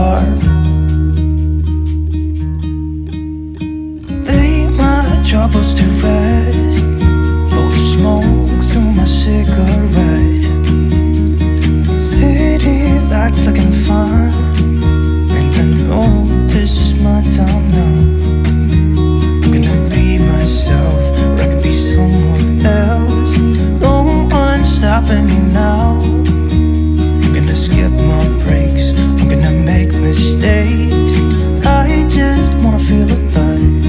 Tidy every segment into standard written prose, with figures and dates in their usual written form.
car. Lay my troubles to rest, blow the smoke through my cigarette. City lights looking fine, and I know this is my time now. I'm gonna be myself, or I could be someone else. No one's stopping me now. I'm gonna skip my breaks, I'm gonna make mistakes. I just wanna feel alive.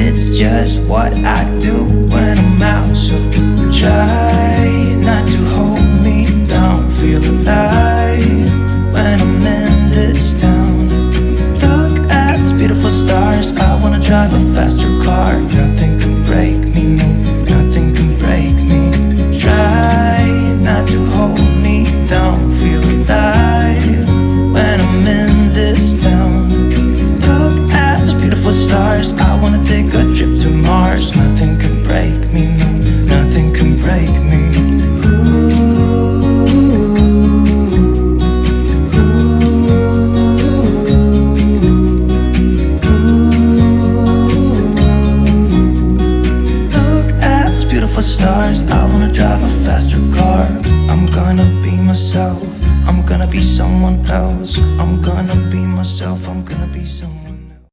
It's just what I do when I'm out, so try not to hold me down. Feel alive when I'm in this town. Look at these beautiful stars, I wanna drive a faster car. Nothing can break me, no, nothing can break me. Try not to hold me down. Feel alive when I'm in this town. Look at these beautiful stars, I wanna take a trip to Mars. Nothing can break me, no, nothing can break me. Stars, I wanna drive a faster car. I'm gonna be myself, I'm gonna be someone else. I'm gonna be myself, I'm gonna be someone